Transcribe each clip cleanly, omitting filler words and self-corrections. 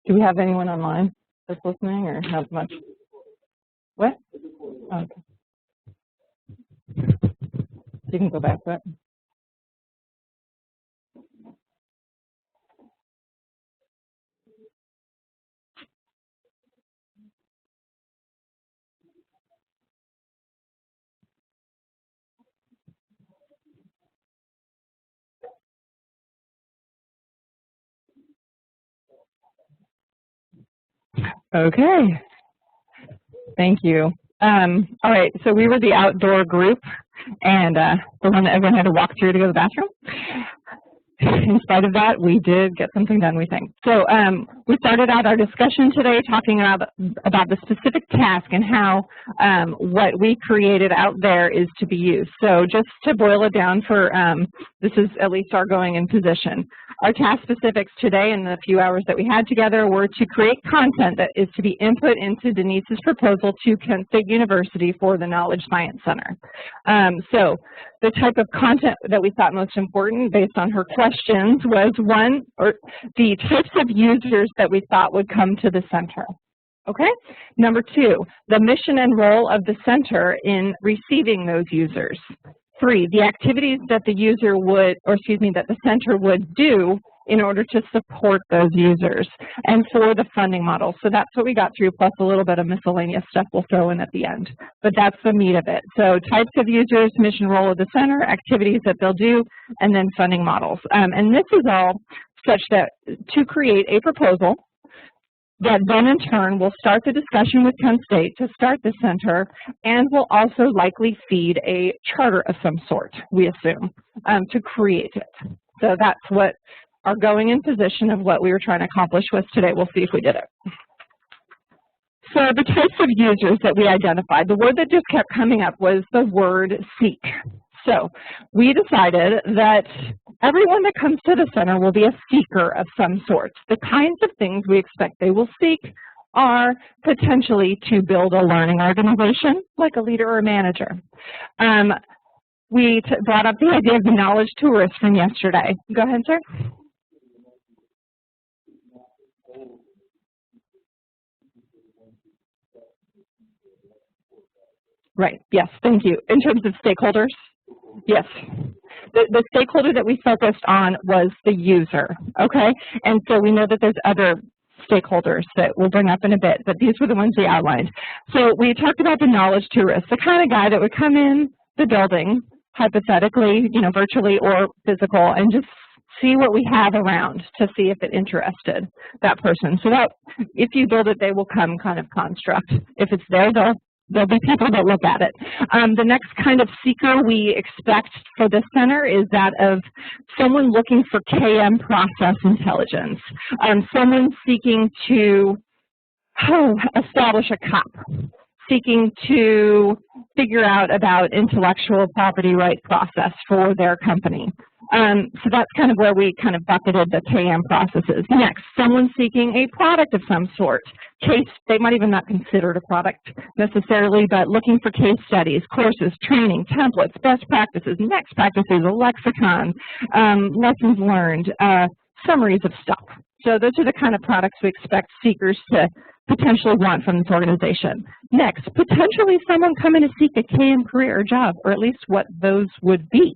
Do we have anyone online that's listening or not much? What? Oh, okay. You can go back to it. Okay. Thank you. All right, so we were the outdoor group, and the one that everyone had to walk through to go to the bathroom. In spite of that, we did get something done, we think. So we started out our discussion today talking about the specific task and how what we created out there is to be used. So just to boil it down for, this is at least our going in position. Our task specifics today in the few hours that we had together were to create content that is to be input into Denise's proposal to Kent State University for the Knowledge Science Center. So the type of content that we thought most important based on her questions was one, or the types of users that we thought would come to the center. Okay? Number two, the mission and role of the center in receiving those users. 3, the activities that the user would, or excuse me, that the center would do in order to support those users. And 4, the funding model. So that's what we got through, plus a little bit of miscellaneous stuff we'll throw in at the end. But that's the meat of it. So types of users, mission, role of the center, activities that they'll do, and then funding models. And this is all such that to create a proposal that then in turn will start the discussion with Kent State to start the center, and will also likely feed a charter of some sort, we assume, to create it. So that's what our going in position of what we were trying to accomplish was today. We'll see if we did it. So the types of users that we identified, the word that just kept coming up was the word seek. So we decided that everyone that comes to the center will be a seeker of some sort. The kinds of things we expect they will seek are potentially to build a learning organization, like a leader or a manager. We brought up the idea of the knowledge tourist from yesterday. Go ahead, sir. Right, yes, thank you. In terms of stakeholders? Yes. The stakeholder that we focused on was the user, okay? And so we know that there's other stakeholders that we'll bring up in a bit, but these were the ones we outlined. So we talked about the knowledge tourist, the kind of guy that would come in the building, hypothetically, you know, virtually or physical, and just see what we have around to see if it interested that person. So that if you build it, they will come kind of construct. If it's there, there'll be people that look at it. The next kind of seeker we expect for this center is that of someone looking for KM process intelligence, someone seeking to establish a COP, seeking to figure out about intellectual property right process for their company. So that's kind of where we kind of bucketed the KM processes. Next, someone seeking a product of some sort. They might even not consider it a product necessarily, but looking for case studies, courses, training, templates, best practices, next practices, a lexicon, lessons learned, summaries of stuff. So those are the kind of products we expect seekers to potentially want from this organization. Next, potentially someone coming to seek a KM career or job, or at least what those would be.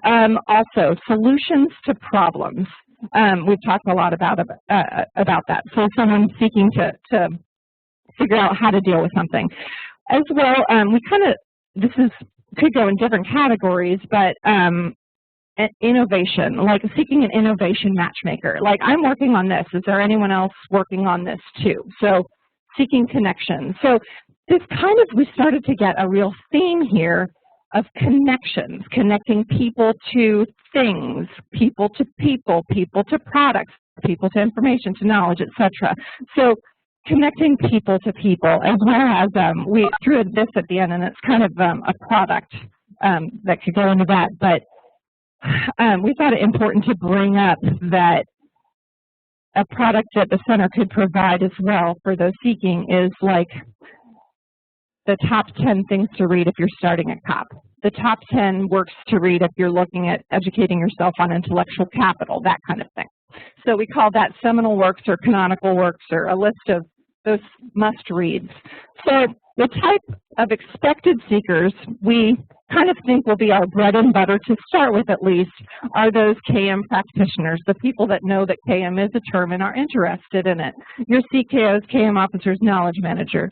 Also, solutions to problems. We've talked a lot about that. So someone seeking to figure out how to deal with something. As well, we kind of, could go in different categories, but innovation, like seeking an innovation matchmaker. Like, I'm working on this. Is there anyone else working on this too? So seeking connections. So this kind of, we started to get a real theme here of connections, connecting people to things, people to people, people to products, people to information, to knowledge, etc. So connecting people to people, as well as we threw this at the end, and it's kind of a product that could go into that, but we thought it important to bring up that a product that the center could provide as well for those seeking is like the top 10 things to read if you're starting a COP. The top 10 works to read if you're looking at educating yourself on intellectual capital, that kind of thing. So we call that seminal works or canonical works, or a list of those must-reads. So the type of expected seekers we kind of think will be our bread and butter to start with, at least, are those KM practitioners, the people that know that KM is a term and are interested in it. Your CKOs, KM officers, knowledge managers,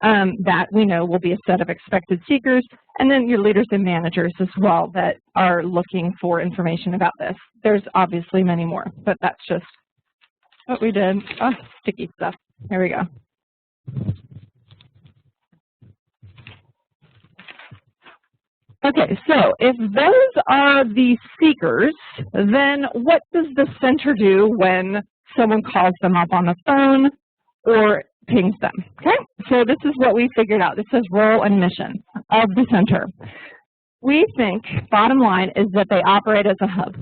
that we know will be a set of expected seekers, and then your leaders and managers as well that are looking for information about this. There's obviously many more, but that's just what we did. Oh, sticky stuff. Here we go. Okay, so if those are the seekers, then what does the center do when someone calls them up on the phone or pings them? Okay, so this is what we figured out. This says role and mission of the center. We think, bottom line, is that they operate as a hub.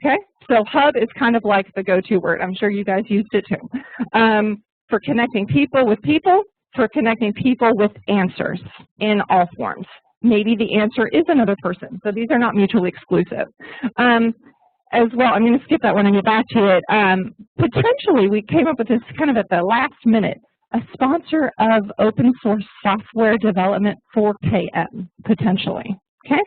Okay, so hub is kind of like the go-to word. I'm sure you guys used it too. For connecting people with people, for connecting people with answers in all forms. Maybe the answer is another person, so these are not mutually exclusive. As well, I'm going to skip that one and get back to it. Potentially, we came up with this kind of at the last minute, a sponsor of open source software development for KM, potentially. Okay,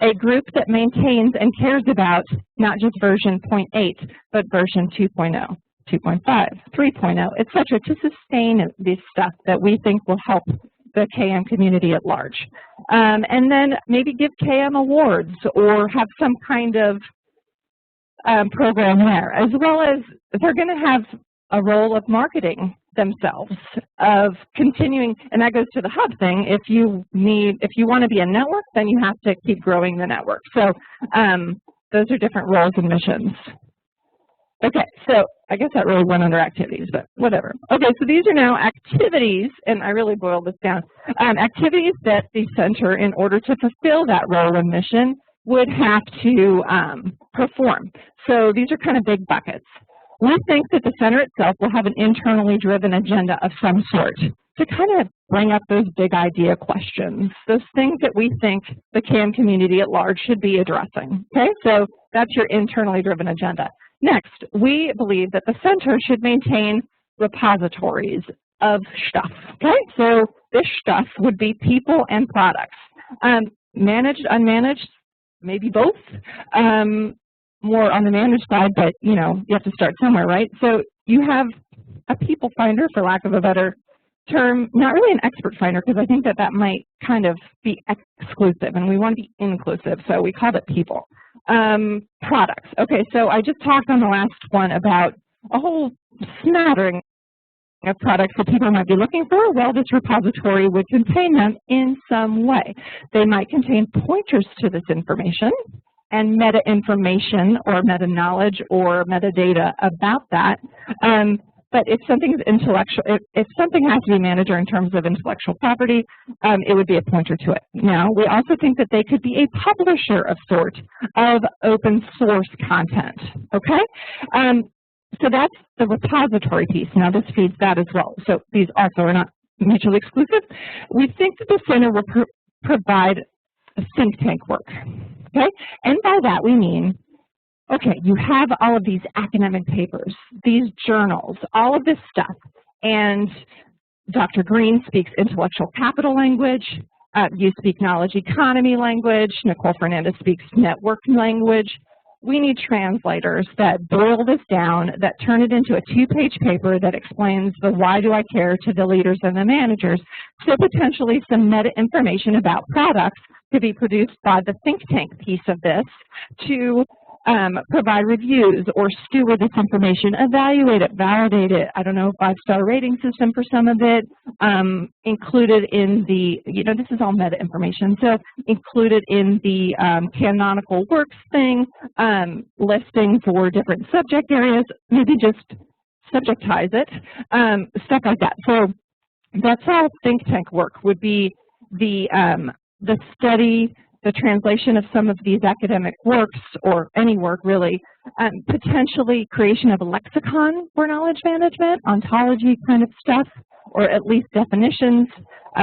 a group that maintains and cares about not just version 0.8, but version 2.0, 2.5, 3.0, etc., to sustain this stuff that we think will help the KM community at large. And then maybe give KM awards or have some kind of program there, as well as they're going to have a role of marketing themselves, of continuing, and that goes to the hub thing. If you want to be a network, then you have to keep growing the network. So those are different roles and missions. Okay, so I guess that really went under activities, but whatever. Okay, so these are now activities, and I really boiled this down, activities that the center, in order to fulfill that role and mission, would have to perform. So these are kind of big buckets. We think that the center itself will have an internally driven agenda of some sort to kind of bring up those big idea questions, those things that we think the KM community at large should be addressing. Okay, so that's your internally driven agenda. Next, we believe that the center should maintain repositories of stuff. Okay, so this stuff would be people and products. Managed, unmanaged, maybe both. More on the managed side, but you know, you have to start somewhere, right? So you have a people finder, for lack of a better term, not really an expert finder, because I think that that might kind of be exclusive, and we want to be inclusive, so we called it people. Products. Okay, so I just talked on the last one about a whole smattering of products that people might be looking for. Well, this repository would contain them in some way. They might contain pointers to this information and meta information or meta knowledge or metadata about that. But if something's intellectual, if something has to be managed in terms of intellectual property, it would be a pointer to it. Now, we also think that they could be a publisher of sort of open source content. Okay, so that's the repository piece. Now, this feeds that as well. So these also are not mutually exclusive. We think that the center will provide a think tank work. Okay, and by that we mean, okay, you have all of these academic papers, these journals, all of this stuff, and Dr. Green speaks intellectual capital language, you speak knowledge economy language, Nicole Fernandez speaks network language. We need translators that boil this down, that turn it into a 2-page paper that explains the why do I care to the leaders and the managers, so potentially some meta information about products to be produced by the think tank piece of this to provide reviews or steward this information, evaluate it, validate it. I don't know, 5-star rating system for some of it, included in the, you know, this is all meta information, so included in the canonical works thing, listing for different subject areas, maybe just subjectize it, stuff like that. So that's how think tank work would be the study, the translation of some of these academic works, or any work really, potentially creation of a lexicon for knowledge management, ontology kind of stuff, or at least definitions.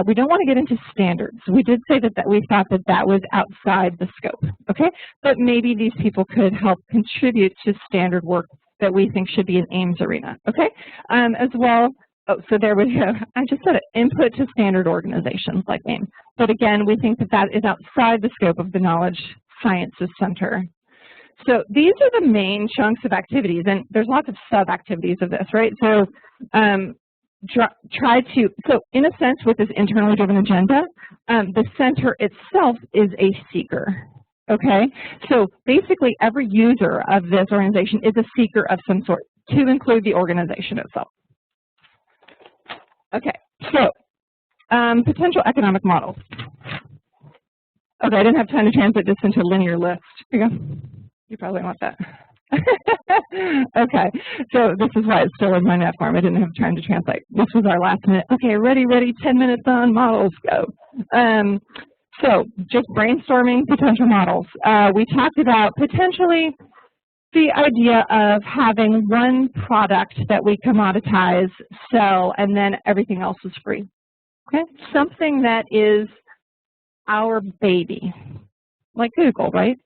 We don't want to get into standards. We did say that we thought that that was outside the scope, okay? But maybe these people could help contribute to standard work that we think should be an Ames arena. Okay, as well. Oh, so there we go. I just said it, input to standard organizations like Ames. But again, we think that that is outside the scope of the Knowledge Sciences Center. So these are the main chunks of activities, and there's lots of sub-activities of this, right? So so in a sense, with this internally driven agenda, the center itself is a seeker, okay? So basically, every user of this organization is a seeker of some sort, to include the organization itself. Okay, so potential economic models. Okay, I didn't have time to translate this into a linear list. Here you go. You probably want that. Okay, so this is why it's still in my net form. I didn't have time to translate. This was our last minute. Okay, ready, 10 minutes on models, go. So just brainstorming potential models. We talked about potentially the idea of having one product that we commoditize, sell, and then everything else is free. Okay, something that is our baby, like Google, right?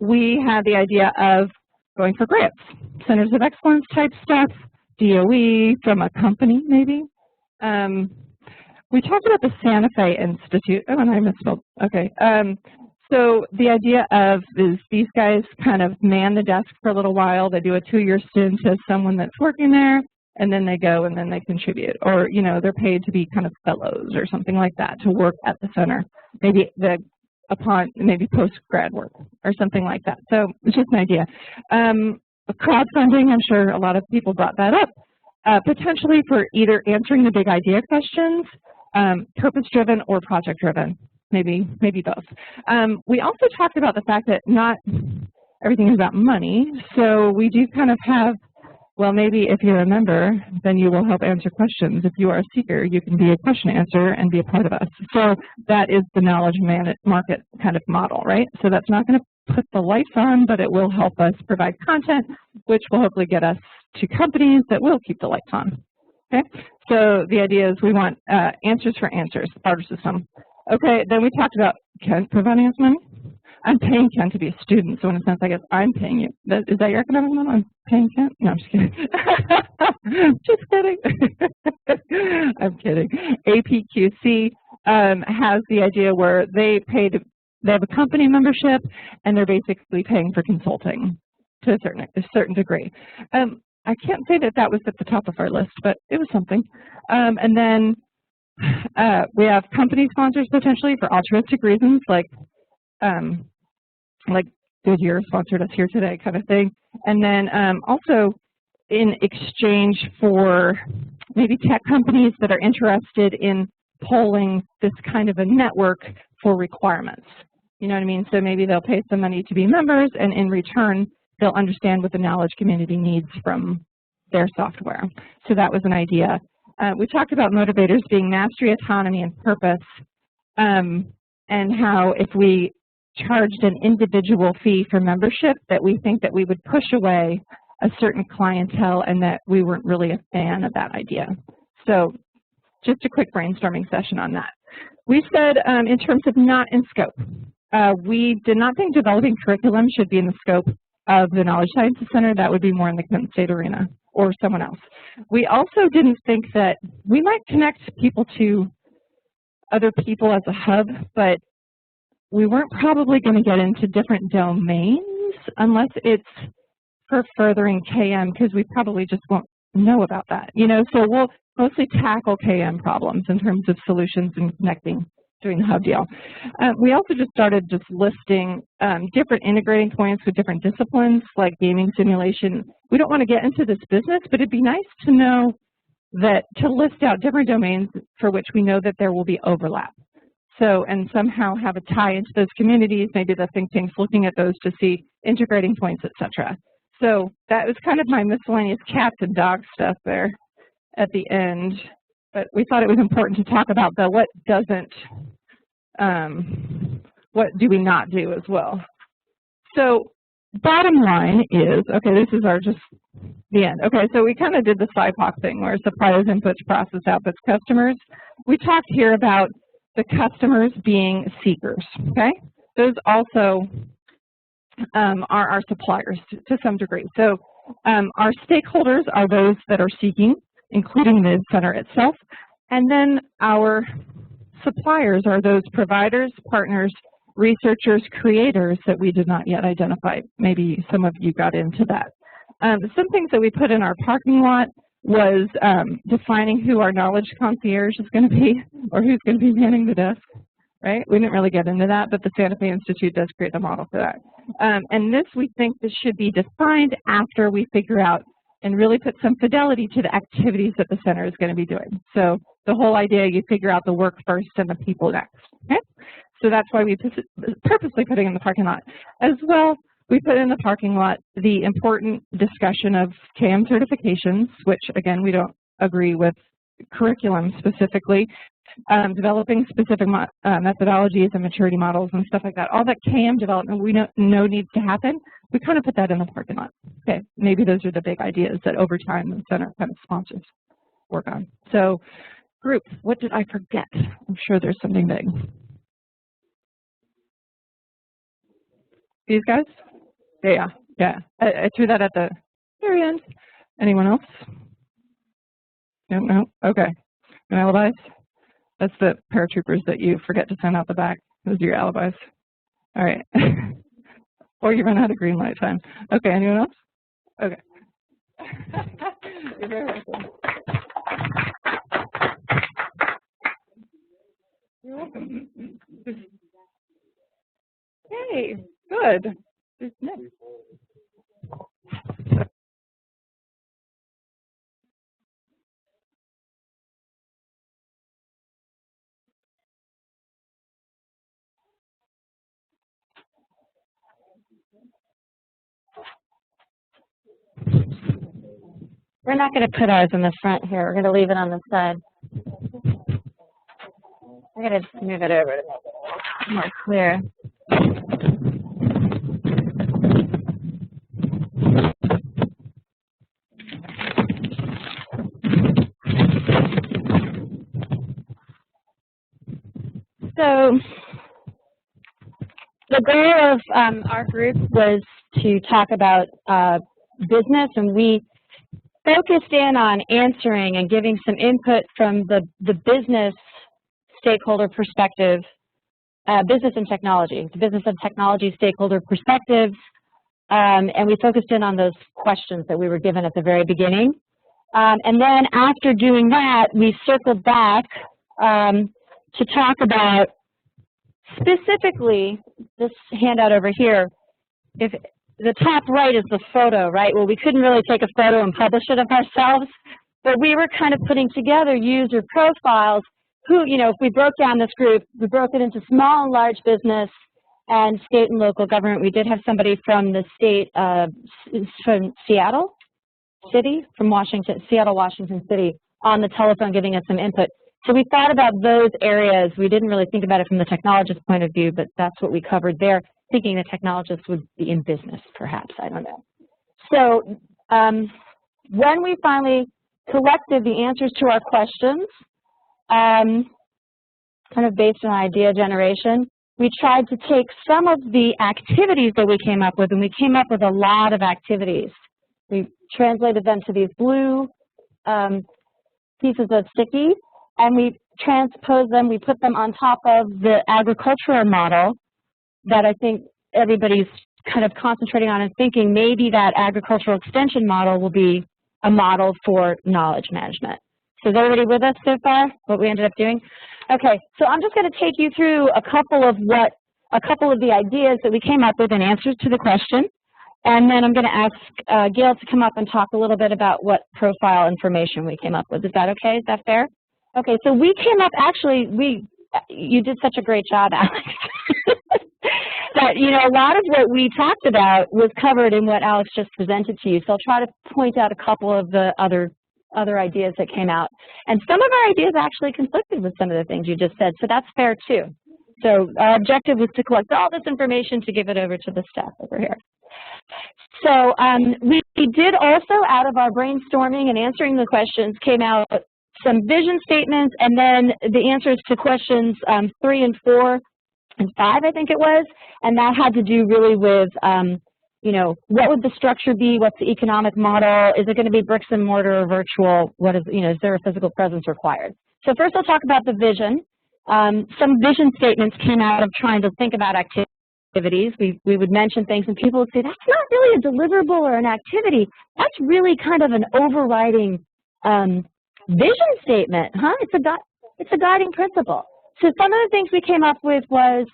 We had the idea of going for grants, centers of excellence type stuff, DOE from a company maybe. We talked about the Santa Fe Institute. Oh, and I misspelled. Okay. So the idea of is these guys kind of man the desk for a little while. They do a 2-year stint as someone that's working there, and then they go and then they contribute, or they're paid to be kind of fellows or something like that to work at the center. Maybe maybe post-grad work or something like that. So it's just an idea. Crowdfunding, I'm sure a lot of people brought that up, potentially for either answering the big idea questions, purpose-driven or project-driven, maybe both. We also talked about the fact that not everything is about money, so we do kind of have, well, maybe if you're a member, then you will help answer questions. If you are a seeker, you can be a question answerer and be a part of us. So that is the knowledge market kind of model, right? So that's not going to put the lights on, but it will help us provide content, which will hopefully get us to companies that will keep the lights on. Okay, so the idea is we want answers for answers, barter system. Okay, then we talked about Kent providing us money. I'm paying Kent to be a student, so in a sense, I guess I'm paying you. Is that your economic model? I'm paying Kent? No, I'm just kidding. Just kidding. I'm kidding. APQC has the idea where they have a company membership, and they're basically paying for consulting to a certain degree. I can't say that that was at the top of our list, but it was something. And then we have company sponsors potentially for altruistic reasons, like Goodyear sponsored us here today kind of thing. And then also in exchange for maybe tech companies that are interested in polling this kind of a network for requirements. You know what I mean? So maybe they'll pay some money to be members, and in return, they'll understand what the knowledge community needs from their software. So that was an idea. We talked about motivators being mastery, autonomy, and purpose, and how if we charged an individual fee for membership, that we think that we would push away a certain clientele and that we weren't really a fan of that idea. So just a quick brainstorming session on that. We said in terms of not in scope, we did not think developing curriculum should be in the scope of the Knowledge Sciences Center. That would be more in the Kent State arena or someone else. We also didn't think that we might connect people to other people as a hub, but we weren't probably going to get into different domains unless it's for furthering KM, because we probably just won't know about that. So we'll mostly tackle KM problems in terms of solutions and connecting, doing the hub deal. We also just started listing different integrating points with different disciplines like gaming simulation. We don't want to get into this business, but it'd be nice to know that, to list out different domains for which we know that there will be overlap. So, and somehow have a tie into those communities, maybe the think tanks looking at those to see integrating points, etc. So that was kind of my miscellaneous cats and dogs stuff there at the end. But we thought it was important to talk about the what doesn't, what do we not do as well. So bottom line is, okay, this is our just the end. Okay, so we kind of did the SIPOC thing where suppliers, inputs, process, outputs, customers. We talked here about the customers being seekers, okay? Those also are our suppliers to some degree. So Our stakeholders are those that are seeking, including the center itself, and then our suppliers are those providers, partners, researchers, creators that we did not yet identify. Maybe some of you got into that. Some things that we put in our parking lot was defining who our knowledge concierge is going to be, or who's going to be manning the desk, right? We didn't really get into that, but the Santa Fe Institute does create a model for that. And this, we think this should be defined after we figure out and really put some fidelity to the activities that the center is going to be doing. So the whole idea, you figure out the work first and the people next, okay? So that's why we purposely put it in the parking lot. As well, we put in the parking lot the important discussion of KM certifications, which again, we don't agree with curriculum specifically, developing specific methodologies and maturity models and stuff like that. All that KM development we know needs to happen, we kind of put that in the parking lot. Okay, maybe those are the big ideas that over time the center kind of sponsors work on. So group, what did I forget? I'm sure there's something big. These guys? Yeah. I threw that at the very end. Anyone else? No? Okay. And alibis? That's the paratroopers that you forget to send out the back. Those are your alibis. All right. Or you run out of green light time. Okay, anyone else? Okay. You're very welcome. You're welcome. Hey, good. Who's next? We're not going to put ours in the front here. We're going to leave it on the side. I'm going to move it over to make it more clear. So the goal of our group was to talk about business, and we focused in on answering and giving some input from the business stakeholder perspective, business and technology, the business and technology stakeholder perspective, and we focused in on those questions that we were given at the very beginning. And then after doing that, we circled back to talk about specifically this handout over here. If the top right is the photo, right? Well, we couldn't really take a photo and publish it of ourselves, but we were kind of putting together user profiles who, you know, if we broke down this group, we broke it into small and large business and state and local government. We did have somebody from the state, from Seattle City, from Seattle, Washington City, on the telephone giving us some input. So we thought about those areas. We didn't really think about it from the technologist point of view, but that's what we covered there, thinking the technologist would be in business, perhaps, I don't know. So when we finally collected the answers to our questions, kind of based on idea generation, we tried to take some of the activities that we came up with, and we came up with a lot of activities. We translated them to these blue pieces of sticky, and we transposed them, we put them on top of the agricultural model that I think everybody's kind of concentrating on and thinking maybe that agricultural extension model will be a model for knowledge management. So is everybody with us so far, what we ended up doing? Okay, so I'm just going to take you through a couple of the ideas that we came up with in answers to the question. And then I'm going to ask Gail to come up and talk a little bit about what profile information we came up with. Is that okay? Is that fair? Okay, so we came up, actually, you did such a great job, Alex. That, you know, a lot of what we talked about was covered in what Alex just presented to you. So I'll try to point out a couple of the other ideas that came out. And some of our ideas actually conflicted with some of the things you just said, so that's fair too. So our objective was to collect all this information to give it over to the staff over here. So we did also, out of our brainstorming and answering the questions, came out some vision statements, and then the answers to questions 3 and 4 and 5, I think it was, and that had to do really with you know, what would the structure be? What's the economic model? Is it going to be bricks and mortar or virtual? What is, you know, is there a physical presence required? So first I'll talk about the vision. Some vision statements came out of trying to think about activities. We would mention things and people would say, that's not really a deliverable or an activity. That's really kind of an overriding vision statement, huh? It's a guiding principle. So some of the things we came up with was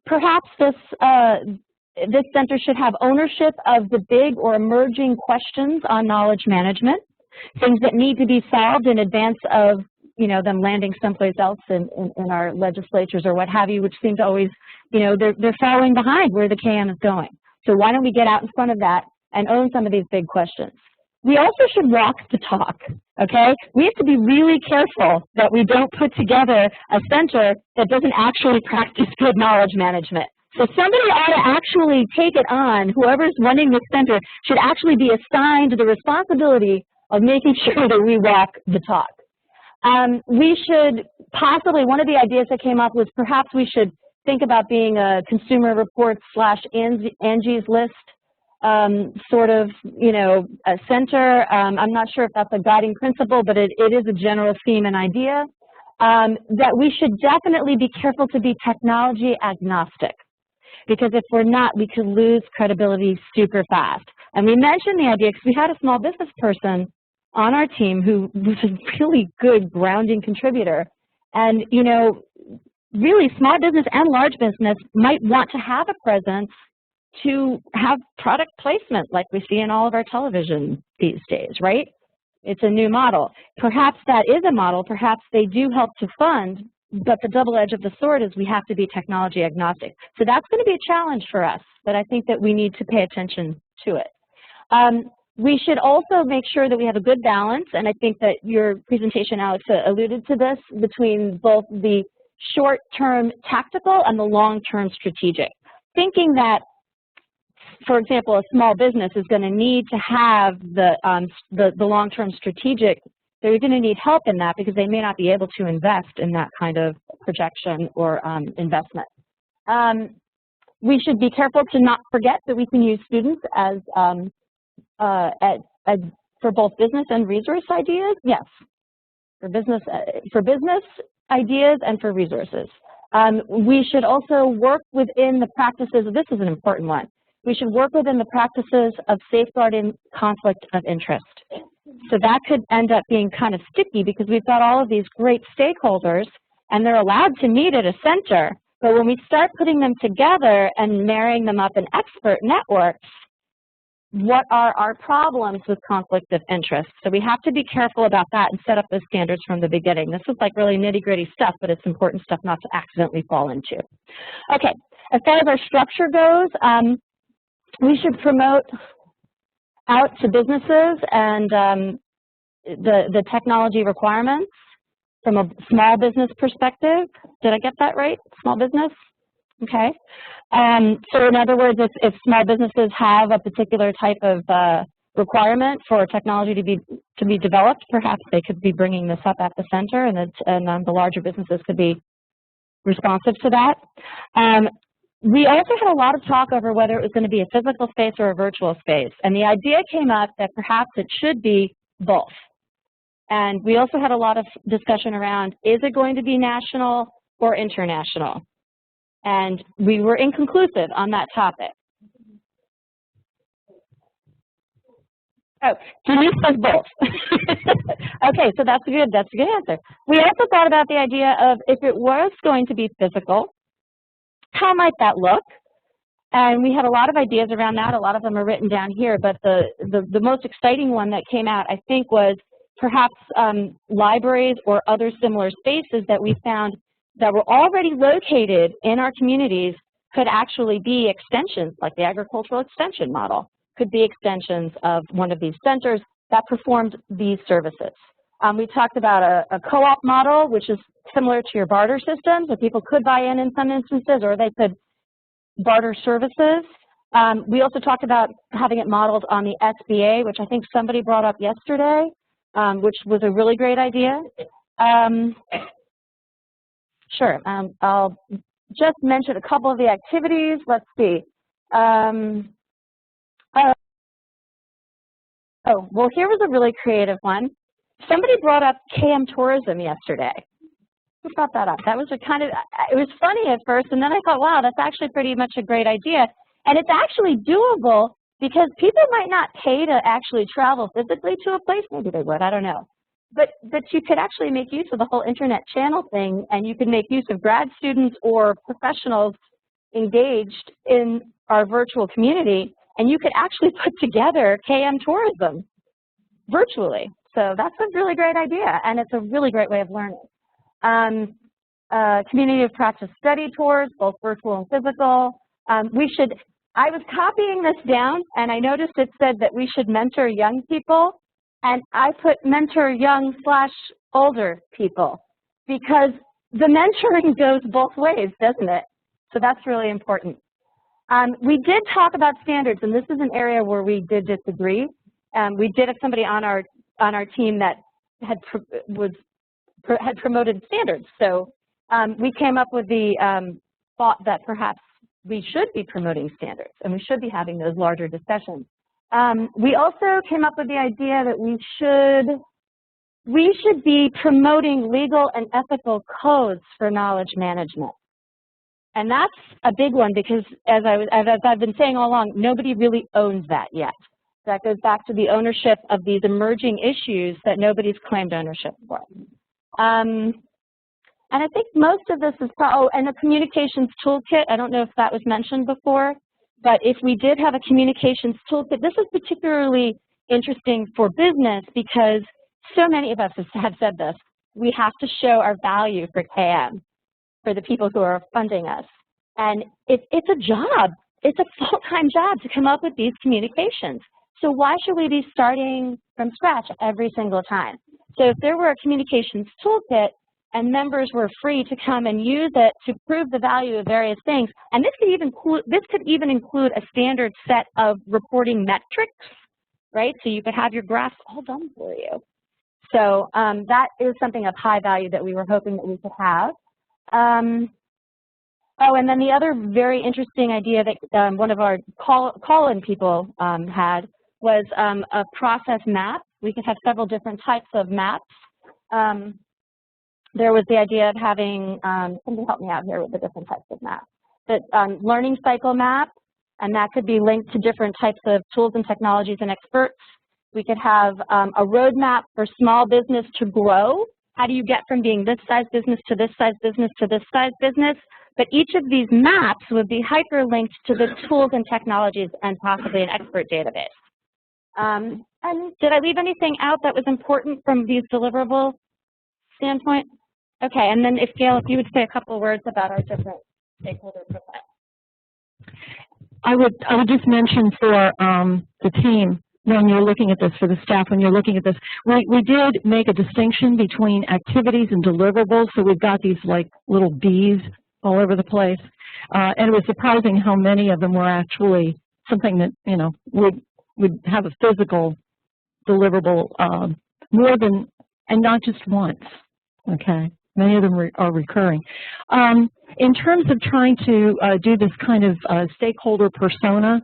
perhaps this center should have ownership of the big or emerging questions on knowledge management, things that need to be solved in advance of, you know, them landing someplace else in our legislatures or what have you, which seem to always, you know, they're following behind where the KM is going. So why don't we get out in front of that and own some of these big questions? We also should walk the talk, okay? We have to be really careful that we don't put together a center that doesn't actually practice good knowledge management. So somebody ought to actually take it on. Whoever's running this center should actually be assigned the responsibility of making sure that we walk the talk. We should possibly, one of the ideas that came up was perhaps we should think about being a consumer reports / Angie's List sort of, you know, a center. I'm not sure if that's a guiding principle, but it is a general theme and idea. That we should definitely be careful to be technology agnostic, because if we're not, we could lose credibility super fast. And we mentioned the idea because we had a small business person on our team who was a really good grounding contributor. And, you know, really small business and large business might want to have a presence to have product placement like we see in all of our television these days, right? It's a new model. Perhaps that is a model, perhaps they do help to fund, but the double edge of the sword is we have to be technology agnostic. So that's going to be a challenge for us, but I think that we need to pay attention to it. We should also make sure that we have a good balance, and I think that your presentation, Alex, alluded to this, between both the short-term tactical and the long-term strategic. Thinking that, for example, a small business is going to need to have the long-term strategic. They're going to need help in that because they may not be able to invest in that kind of projection or investment. We should be careful to not forget that we can use students as for both business and resource ideas. Yes, for business ideas and for resources. We should also work within the practices. This is an important one. We should work within the practices of safeguarding conflict of interest. So that could end up being kind of sticky because we've got all of these great stakeholders and they're allowed to meet at a center. But when we start putting them together and marrying them up in expert networks, what are our problems with conflict of interest? So we have to be careful about that and set up those standards from the beginning. This is like really nitty-gritty stuff, but it's important stuff not to accidentally fall into. Okay, as far as our structure goes, we should promote out to businesses and the technology requirements from a small business perspective. Did I get that right? Small business? Okay. So in other words, if small businesses have a particular type of requirement for technology to be developed, perhaps they could be bringing this up at the center, and the larger businesses could be responsive to that. We also had a lot of talk over whether it was going to be a physical space or a virtual space, and the idea came up that perhaps it should be both. And we also had a lot of discussion around, is it going to be national or international? And we were inconclusive on that topic. Oh, Denise says both. Okay, so that's a good answer. We also thought about the idea of if it was going to be physical, how might that look? And we had a lot of ideas around that. A lot of them are written down here, but the most exciting one that came out, I think, was perhaps libraries or other similar spaces that we found that were already located in our communities could actually be extensions, like the agricultural extension model, could be extensions of one of these centers that performed these services. We talked about a co-op model, which is similar to your barter system, so people could buy in some instances, or they could barter services. We also talked about having it modeled on the SBA, which I think somebody brought up yesterday, which was a really great idea. Sure, I'll just mention a couple of the activities. Let's see. Oh, well, here was a really creative one. Somebody brought up KM tourism yesterday. Who brought that up? That was a kind of, it was funny at first, and then I thought, wow, that's actually pretty much a great idea. And it's actually doable because people might not pay to actually travel physically to a place. Maybe they would, I don't know. But you could actually make use of the whole internet channel thing, and you could make use of grad students or professionals engaged in our virtual community, and you could actually put together KM tourism virtually. So that's a really great idea, and it's a really great way of learning. Community of practice study tours, both virtual and physical. I was copying this down, and I noticed it said that we should mentor young people, and I put mentor young/older people, because the mentoring goes both ways, doesn't it? So that's really important. We did talk about standards, and this is an area where we did disagree. We did have somebody on our team that had promoted standards. So we came up with the thought that perhaps we should be promoting standards, and we should be having those larger discussions. We also came up with the idea that we should be promoting legal and ethical codes for knowledge management. And that's a big one because, as I've been saying all along, nobody really owns that yet. That goes back to the ownership of these emerging issues that nobody's claimed ownership for. And I think most of this is, and the communications toolkit, I don't know if that was mentioned before, but if we did have a communications toolkit, this is particularly interesting for business because so many of us have said this, we have to show our value for KM, for the people who are funding us. And it's a job, it's a full-time job to come up with these communications. So why should we be starting from scratch every single time? So if there were a communications toolkit and members were free to come and use it to prove the value of various things, and this could even include a standard set of reporting metrics, right? So you could have your graphs all done for you. So that is something of high value that we were hoping that we could have. Oh, and then the other very interesting idea that one of our call-in people had was a process map. We could have several different types of maps. There was the idea of having, somebody help me out here with the different types of maps. The learning cycle map, and that could be linked to different types of tools and technologies and experts. We could have a roadmap for small business to grow. How do you get from being this size business to this size business to this size business? But each of these maps would be hyperlinked to the tools and technologies and possibly an expert database. And did I leave anything out that was important from these deliverable standpoint? Okay, and then if Gail, if you would say a couple of words about our different stakeholder profiles. I would just mention for the team, when you're looking at this, for the staff, when you're looking at this, we did make a distinction between activities and deliverables. So we've got these like little B's all over the place, and it was surprising how many of them were actually something that would have a physical deliverable more than, and not just once. Okay, many of them are recurring. In terms of trying to do this kind of stakeholder persona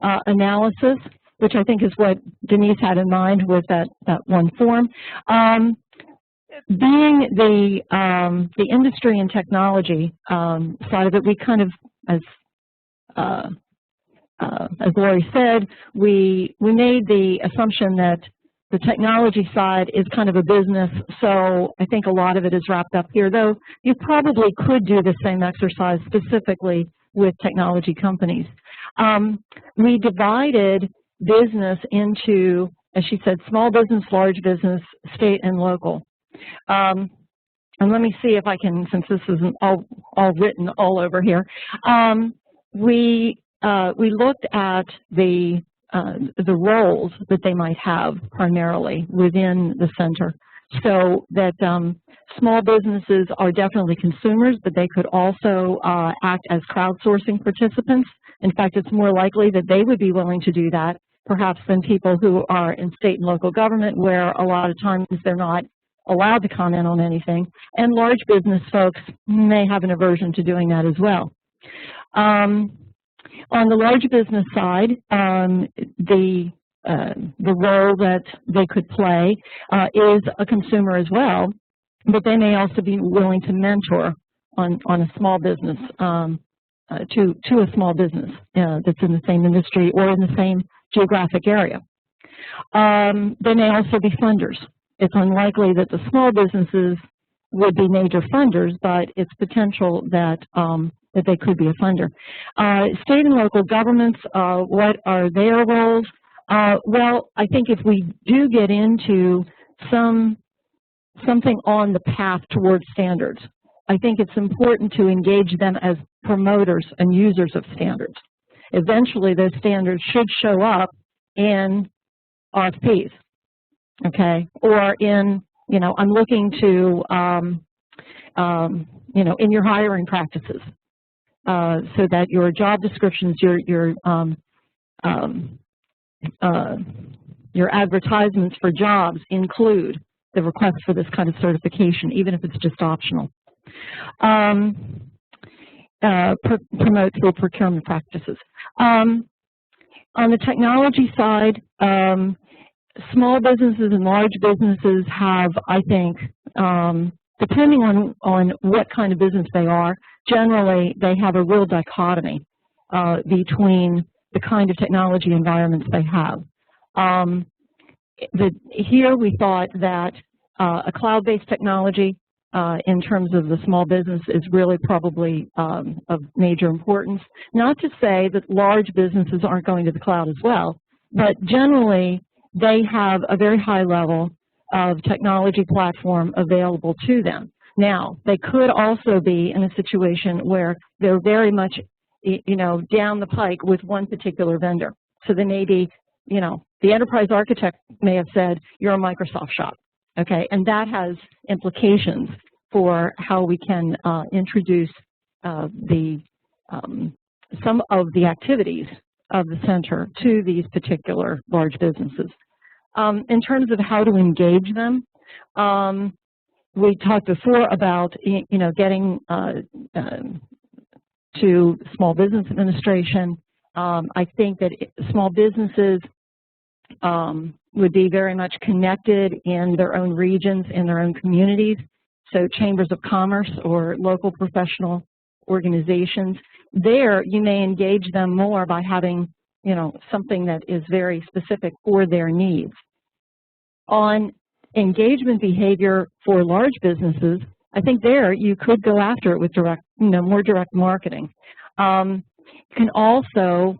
analysis, which I think is what Denise had in mind with that one form. Being the industry and technology side of it, we kind of, as Lori said, we made the assumption that the technology side is kind of a business, so I think a lot of it is wrapped up here, though you probably could do the same exercise specifically with technology companies. We divided business into, as she said, small business, large business, state, and local. And let me see if I can, since this isn't all written all over here. We looked at the roles that they might have primarily within the center, so that small businesses are definitely consumers, but they could also act as crowdsourcing participants. In fact, it's more likely that they would be willing to do that, perhaps, than people who are in state and local government, where a lot of times they're not allowed to comment on anything. And large business folks may have an aversion to doing that as well. On the large business side, the role that they could play is a consumer as well, but they may also be willing to mentor on a small business, to a small business that's in the same industry or in the same geographic area. They may also be funders. It's unlikely that the small businesses would be major funders, but it's potential that that they could be a funder. State and local governments, what are their roles? Well, I think if we do get into something on the path towards standards, I think it's important to engage them as promoters and users of standards. Eventually, those standards should show up in RFPs, okay, or in, you know, I'm looking to, you know, in your hiring practices, so that your job descriptions, your advertisements for jobs include the request for this kind of certification, even if it's just optional. Promote good procurement practices. On the technology side, small businesses and large businesses have, I think, depending on what kind of business they are, generally they have a real dichotomy between the kind of technology environments they have. Here we thought that a cloud-based technology in terms of the small business is really probably of major importance. Not to say that large businesses aren't going to the cloud as well, but generally they have a very high level of technology platform available to them. Now, they could also be in a situation where they're very much, you know, down the pike with one particular vendor. So they may be, you know, the enterprise architect may have said, you're a Microsoft shop, okay? And that has implications for how we can introduce some of the activities of the center to these particular large businesses. In terms of how to engage them, we talked before about, you know, getting to Small Business Administration. I think that small businesses would be very much connected in their own regions, in their own communities. So chambers of commerce or local professional organizations, there you may engage them more by having, you know, something that is very specific for their needs. On engagement behavior for large businesses, I think there you could go after it with direct, you know, more direct marketing. You can also,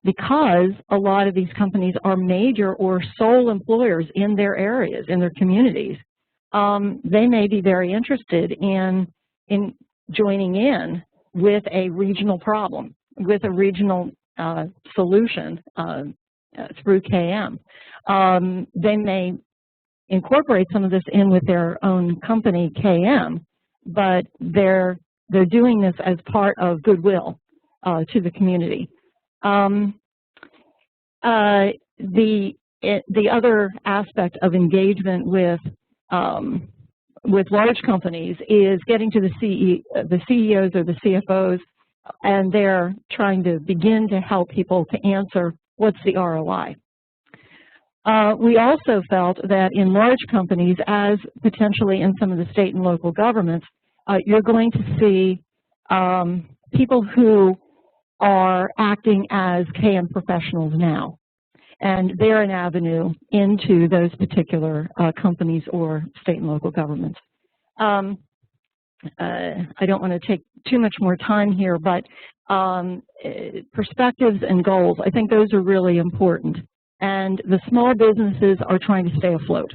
because a lot of these companies are major or sole employers in their areas, in their communities, they may be very interested in joining in with a regional problem, with a regional solution through KM. They may incorporate some of this in with their own company, KM, but they're doing this as part of goodwill to the community. The other aspect of engagement with large companies is getting to the CEOs or the CFOs, and they're trying to begin to help people to answer what's the ROI. We also felt that in large companies, as potentially in some of the state and local governments, you're going to see people who are acting as KM professionals now, and they're an avenue into those particular companies or state and local governments. I don't want to take too much more time here, but perspectives and goals, I think those are really important. And the small businesses are trying to stay afloat.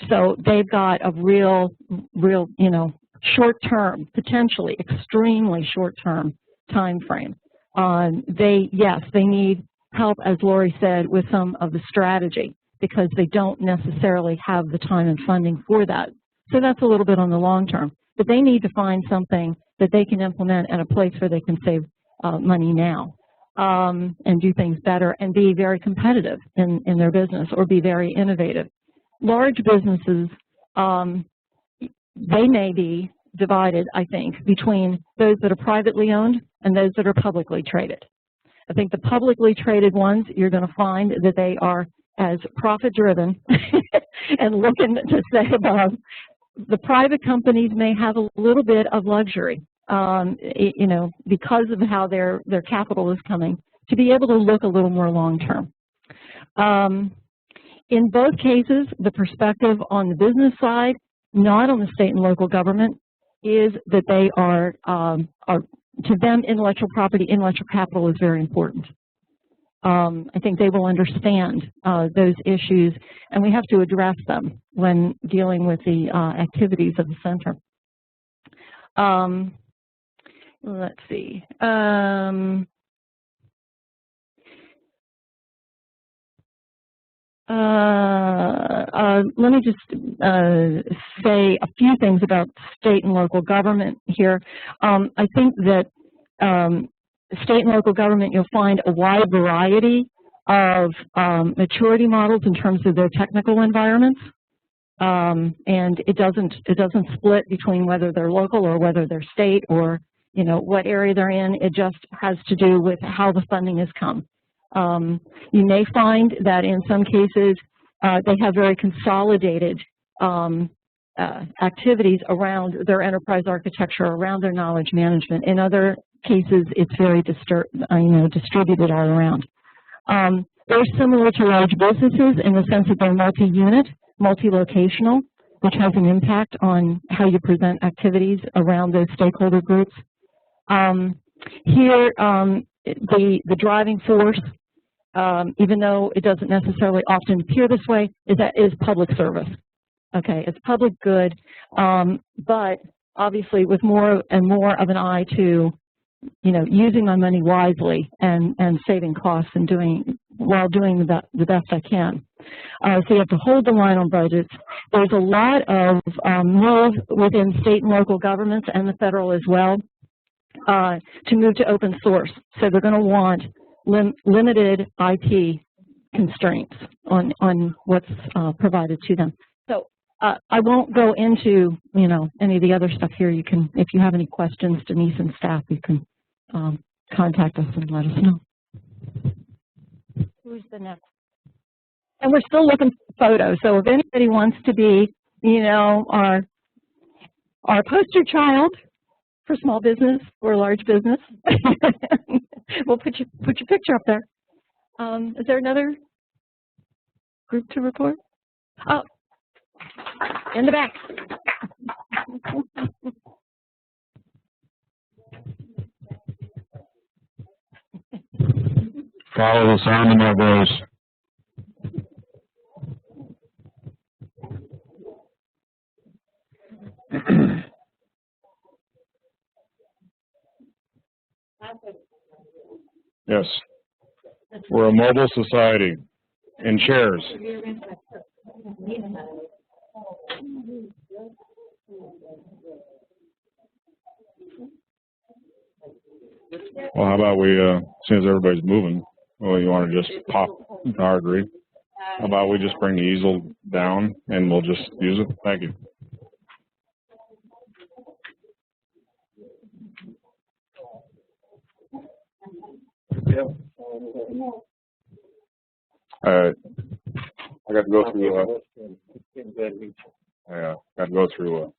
So they've got a real, you know, short-term, potentially extremely short-term time frame. Yes, they need help, as Lori said, with some of the strategy because they don't necessarily have the time and funding for that. So that's a little bit on the long term. But they need to find something that they can implement at a place where they can save money now and do things better and be very competitive in their business or be very innovative. Large businesses, they may be divided, I think, between those that are privately owned and those that are publicly traded. I think the publicly traded ones, you're going to find that they are as profit-driven and looking to stay above. The private companies may have a little bit of luxury, you know, because of how their capital is coming, to be able to look a little more long-term. In both cases, the perspective on the business side, not on the state and local government, is that they are to them, intellectual property, intellectual capital is very important. I think they will understand those issues, and we have to address them when dealing with the activities of the center. Let's see. Let me just say a few things about state and local government here. I think that state and local government, you'll find a wide variety of maturity models in terms of their technical environments, and it doesn't split between whether they're local or whether they're state or, you know, what area they're in. It just has to do with how the funding has come. You may find that in some cases they have very consolidated activities around their enterprise architecture, around their knowledge management. In other cases, it's very distributed all around. They're similar to large businesses in the sense that they're multi-unit, multi-locational, which has an impact on how you present activities around those stakeholder groups. Here, the driving force, even though it doesn't necessarily often appear this way, is public service. Okay, it's public good, but obviously with more and more of an eye to, you know, using my money wisely and saving costs and while doing the best I can. So you have to hold the line on budgets. There's a lot of move within state and local governments and the federal as well to move to open source. So they're going to want limited IP constraints on what's provided to them. So I won't go into, you know, any of the other stuff here. You can, if you have any questions, Denise and staff, you can contact us and let us know. Who's the next? And we're still looking for photos. So if anybody wants to be, you know, our poster child for small business or large business, we'll put your picture up there. Is there another group to report? Oh, in the back. Follow the sound of my voice. Yes, we're a mobile society in chairs. Well, how about we, as soon as everybody's moving, well, you want to just pop, I agree. How about we just bring the easel down and we'll just use it? Thank you. I got to go through. Yeah, got to go through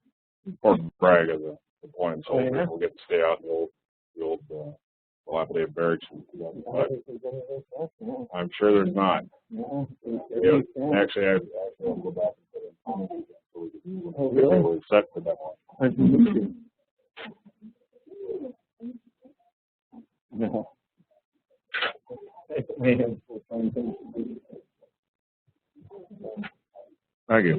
Fort Bragg as a point, so we'll get to stay out in the old dilapidated barracks. But I'm sure there's not. Yeah, actually, I will go back and put in. Oh, really? We're set for that one. No. Thank you.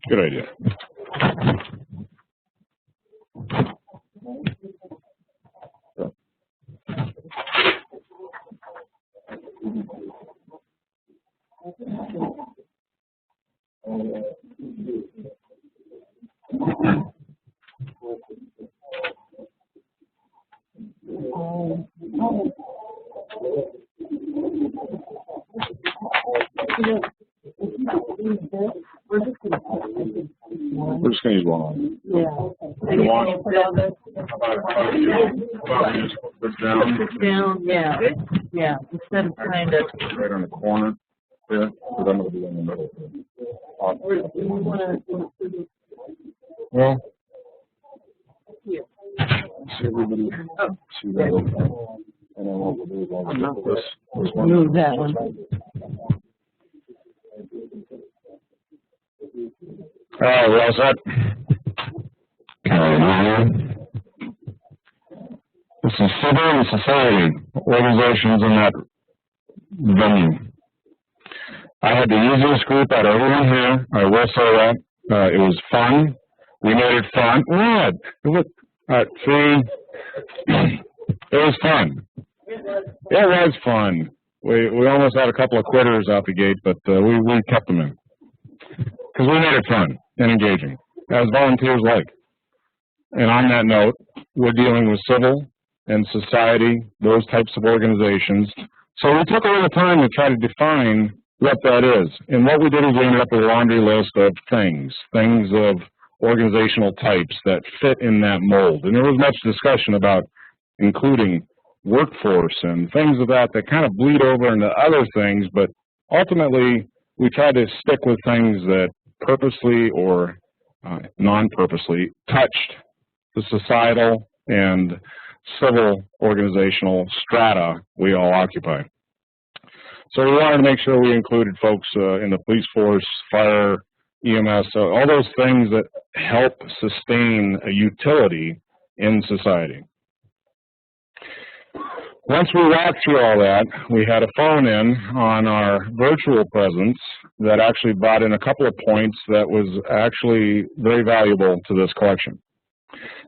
Good idea. need one on. Yeah. You want? How about we just put this down? Down, yeah. Yeah, instead of trying to. Right on the corner here, because I'm going to be in the middle. Well, see everybody see that okay. And then what we'll do is I'll put this one. Move that one. All right, we're all set. This is civil and society organizations in that venue. I had the easiest group out of everyone here. I will say that. It was fun. We made it fun. What? See, it was fun. It was fun. We almost had a couple of quitters out the gate, but we kept them in. Because we made it fun and engaging, as volunteers like. And on that note, we're dealing with civil and society, those types of organizations. So we took a little time to try to define what that is. And what we did is we ended up with a laundry list of things of organizational types that fit in that mold. And there was much discussion about including workforce and things of that kind of bleed over into other things, but ultimately we tried to stick with things that purposely or non-purposely touched the societal and civil organizational strata we all occupy. So we wanted to make sure we included folks in the police force, fire, EMS, all those things that help sustain a utility in society. Once we walked through all that, we had a phone in on our virtual presence that actually brought in a couple of points that was actually very valuable to this collection.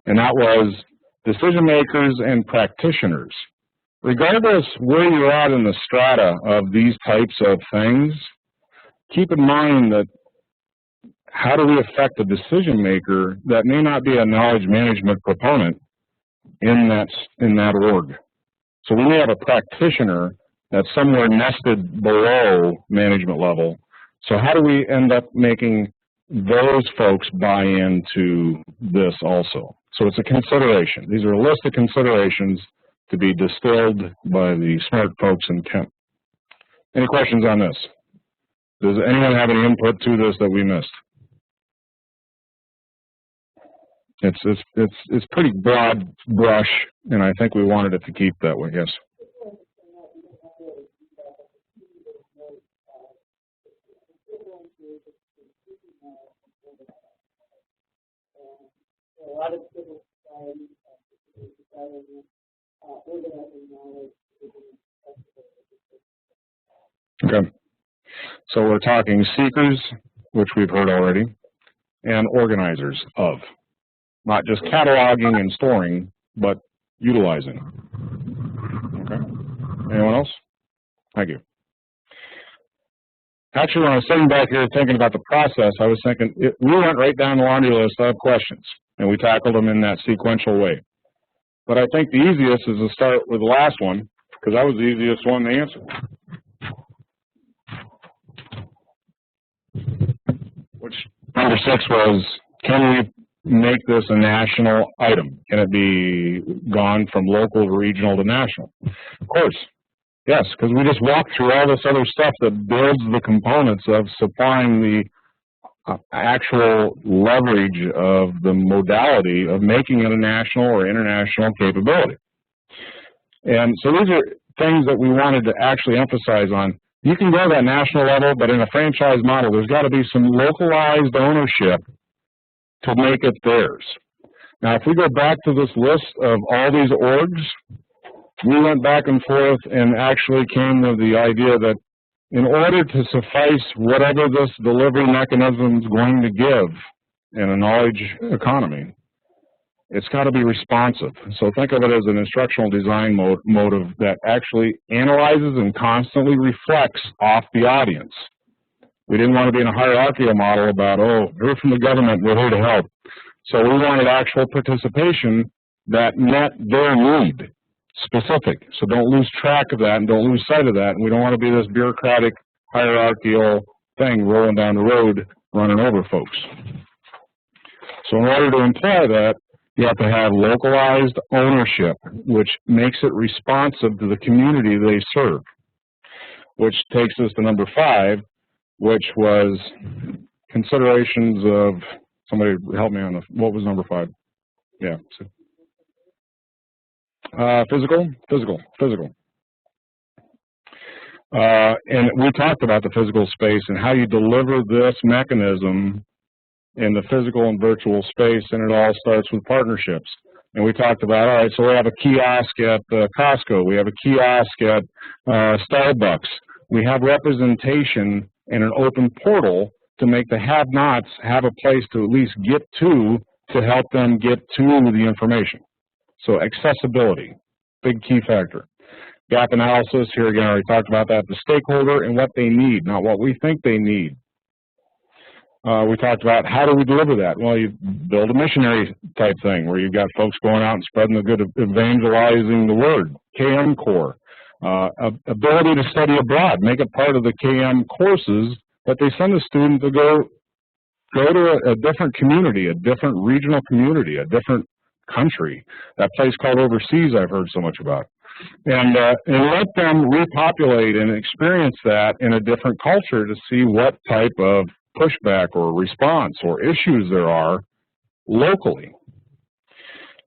And that was decision makers and practitioners. Regardless where you're at in the strata of these types of things, keep in mind that how do we affect a decision maker that may not be a knowledge management proponent in that org? So we may have a practitioner that's somewhere nested below management level. So how do we end up making those folks buy into this also? So it's a consideration. These are a list of considerations to be distilled by the smart folks in Kent. Any questions on this? Does anyone have any input to this that we missed? It's pretty broad brush, and I think we wanted it to keep that way, yes. Okay. So we're talking seekers, which we've heard already, and organizers of. Not just cataloging and storing, but utilizing. Okay. Anyone else? Thank you. Actually, when I was sitting back here thinking about the process, I was thinking, we went right down the laundry list of questions, and we tackled them in that sequential way. But I think the easiest is to start with the last one, because that was the easiest one to answer. Which, number 6 was, can we make this a national item? Can it be gone from local to regional to national? Of course, yes, because we just walked through all this other stuff that builds the components of supplying the actual leverage of the modality of making it a national or international capability. And so these are things that we wanted to actually emphasize on. You can go to that national level, but in a franchise model, there's got to be some localized ownership to make it theirs. Now, if we go back to this list of all these orgs, we went back and forth and actually came to the idea that in order to suffice whatever this delivery mechanism is going to give in a knowledge economy, it's got to be responsive. So think of it as an instructional design motive that actually analyzes and constantly reflects off the audience. We didn't want to be in a hierarchical model about, oh, we're from the government, we're here to help. So we wanted actual participation that met their need, specific. So don't lose track of that and don't lose sight of that. And we don't want to be this bureaucratic, hierarchical thing rolling down the road, running over folks. So in order to employ that, you have to have localized ownership, which makes it responsive to the community they serve, which takes us to number 5, which was considerations of, somebody help me on the, what was number 5? Yeah. Physical. And we talked about the physical space and how you deliver this mechanism in the physical and virtual space, and it all starts with partnerships. And we talked about, all right, so we have a kiosk at Costco, we have a kiosk at Starbucks. We have representation in an open portal to make the have-nots have a place to at least get to help them get to the information. So accessibility, big key factor. Gap analysis, here again, I already talked about that, the stakeholder and what they need, not what we think they need. We talked about how do we deliver that? Well, you build a missionary type thing where you've got folks going out and spreading the good, evangelizing the word, KM core. Ability to study abroad, make it part of the KM courses that they send a student to go to a different community, a different regional community, a different country. That place called overseas I've heard so much about. And let them repopulate and experience that in a different culture to see what type of pushback or response or issues there are locally.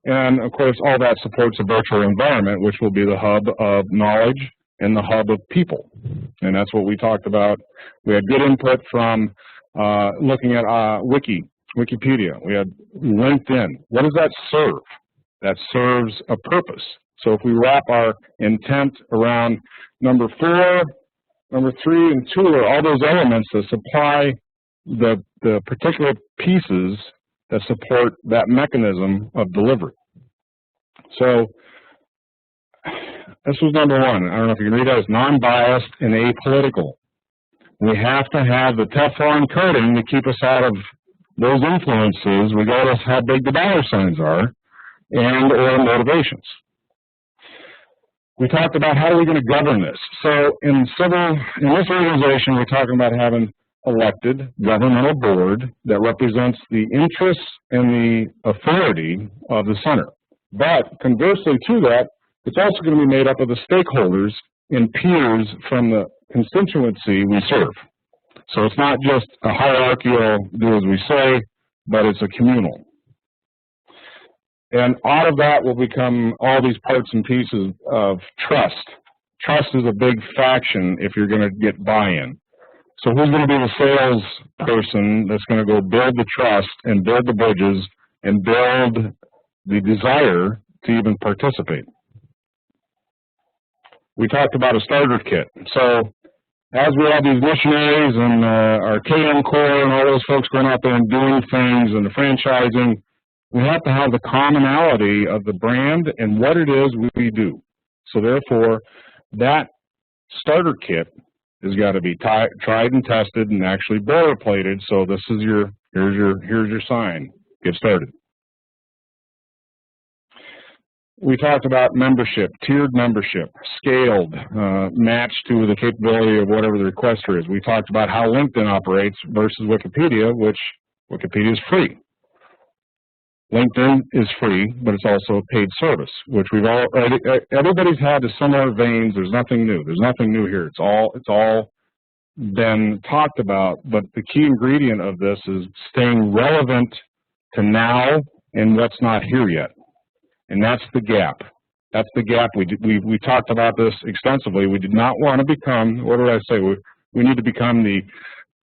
And of course, all that supports a virtual environment, which will be the hub of knowledge and the hub of people. And that's what we talked about. We had good input from looking at Wikipedia. We had LinkedIn. What does that serve? That serves a purpose. So if we wrap our intent around number 4, number 3, and 2 are all those elements that supply the particular pieces that support that mechanism of delivery. So this was number 1. I don't know if you can read that. It's non-biased and apolitical. We have to have the Teflon coating to keep us out of those influences, regardless of how big the dollar signs are, and or motivations. We talked about how are we going to govern this. So in this organization, we're talking about having elected governmental board that represents the interests and the authority of the center. But conversely to that, it's also going to be made up of the stakeholders and peers from the constituency we serve. So it's not just a hierarchical do as we say, but it's a communal. And out of that will become all these parts and pieces of trust. Trust is a big faction if you're going to get buy-in. So who's going to be the sales person that's going to go build the trust and build the bridges and build the desire to even participate? We talked about a starter kit. So as we have these missionaries and our KM core and all those folks going out there and doing things and the franchising, we have to have the commonality of the brand and what it is we do. So therefore, that starter kit has got to be tried and tested and actually boilerplated. So this is here's your sign. Get started. We talked about membership, tiered membership, scaled, matched to the capability of whatever the requester is. We talked about how LinkedIn operates versus Wikipedia, which Wikipedia is free. LinkedIn is free, but it's also a paid service, which everybody's had the similar veins. There's nothing new. There's nothing new here. It's all been talked about, but the key ingredient of this is staying relevant to now and what's not here yet. And that's the gap. That's the gap. We talked about this extensively. We did not want to become, what did I say? We need to become the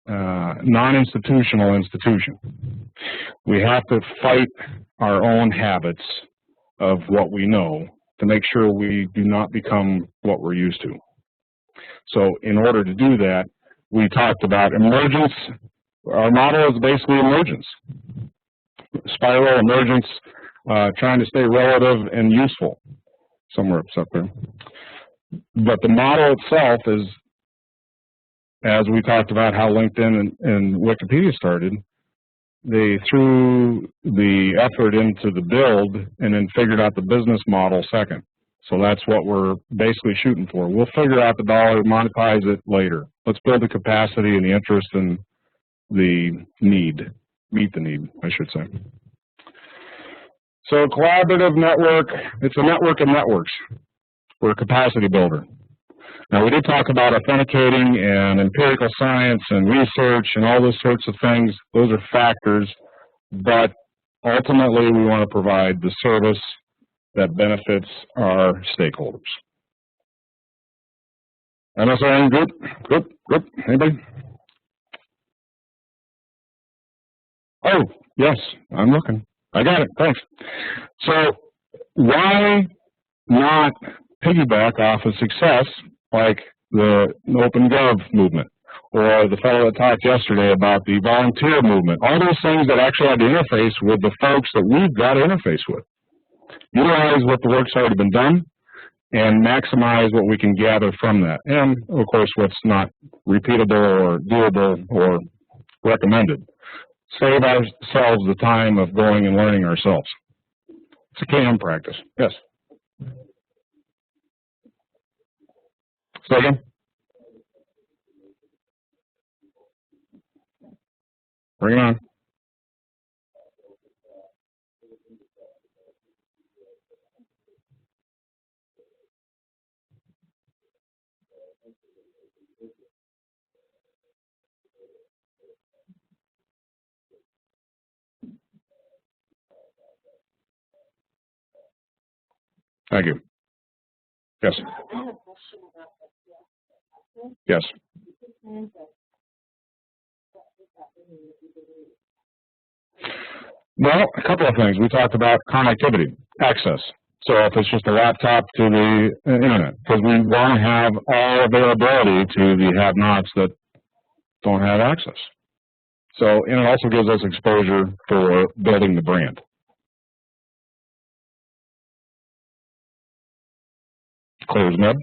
non-institutional institution. We have to fight our own habits of what we know to make sure we do not become what we're used to. So in order to do that, we talked about emergence. Our model is basically emergence. Spiral emergence, trying to stay relative and useful. Somewhere up there. But the model itself is, as we talked about how LinkedIn and Wikipedia started, they threw the effort into the build and then figured out the business model second. So that's what we're basically shooting for. We'll figure out the dollar, monetize it later. Let's build the capacity and the interest and the need meet the need, I should say. So collaborative network, it's a network of networks. We're a capacity builder. Now, we did talk about authenticating and empirical science and research and all those sorts of things. Those are factors, but ultimately we want to provide the service that benefits our stakeholders. MSRN group, anybody? Oh, yes, I'm looking. I got it, thanks. So why not piggyback off of success like the OpenGov movement or the fellow that talked yesterday about the volunteer movement, all those things that actually have to interface with the folks that we've got to interface with. Utilize what the work's already been done and maximize what we can gather from that. And, of course, what's not repeatable or doable or recommended. Save ourselves the time of going and learning ourselves. It's a KM practice. Yes? Say again? Bring it on. Thank you. Yes. Yes. Well, a couple of things. We talked about connectivity, access. So if it's just a laptop to the internet, because we want to have all availability to the have-nots that don't have access. So, and it also gives us exposure for building the brand. Clear as mud?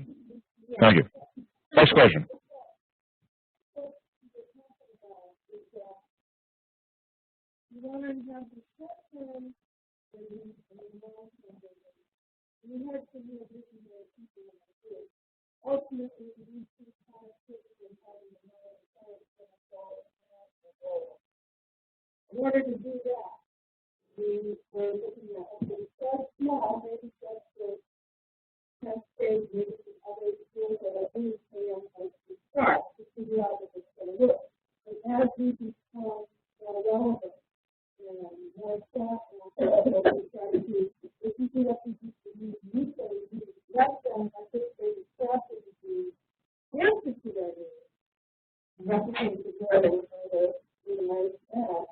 Thank you. Next question. In order to do that, we were looking at start small, maybe just to test stage, maybe some other tools that are being to start to figure out if it's going to work. But as we become more relevant and more staff, we try to do, if you do what we used to use new things, less than anticipated staff that we do, the answer to that is replicate the growth of the staff.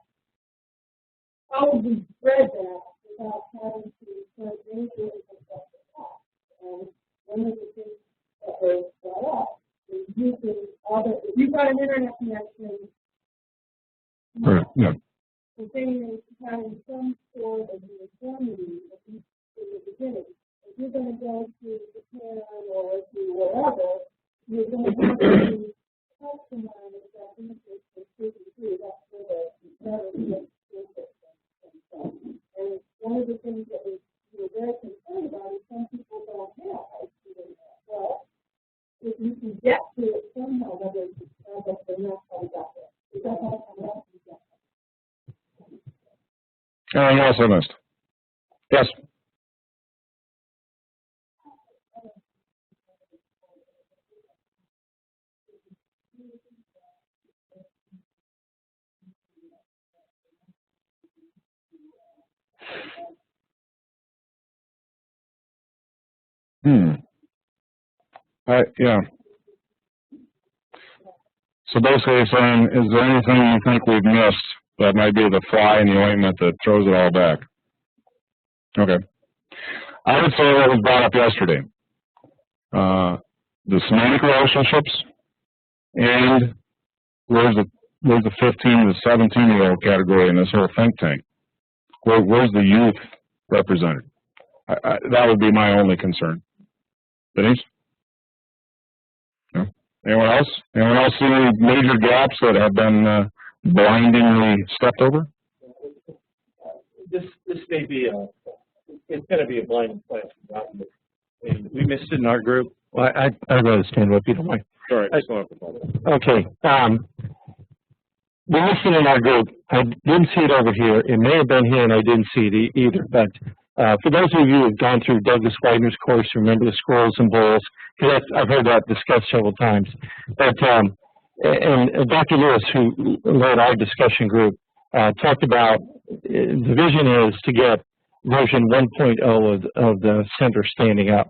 How would we spread that without having to spread major infrastructure costs? And one of the things that was brought up is using other, if you've got an internet connection, the thing is having some sort of uniformity at least in the beginning. If you're going to go to Japan or to wherever, you're going to have to customize that interface for students. That's where the better interface. And one of the things that we're very concerned about is some people don't have high-speed internet. Well, if you can get to it somehow, whether it's the next how we got there. Is that how we got there? Anything else I missed? Yes. Yeah. So basically you're saying, is there anything you think we've missed that might be the fly in the ointment that throws it all back? Okay. I would say what was brought up yesterday. The semantic relationships and where's the 15 to 17-year-old category in this whole think tank? Where's the youth represented? That would be my only concern. Denise? No? Anyone else? Anyone else see any major gaps that have been blindingly stepped over? This may be it's going to be a blind spot, and we missed it in our group. Well, I'd rather stand up if you don't mind. Sorry. Okay. we missed it in our group. I didn't see it over here. It may have been here and I didn't see it either. But for those of you who have gone through Douglas Widener's course, remember the squirrels and bulls, because I've heard that discussed several times. But and Dr. Lewis, who led our discussion group, talked about the vision is to get version 1.0 of the center standing up.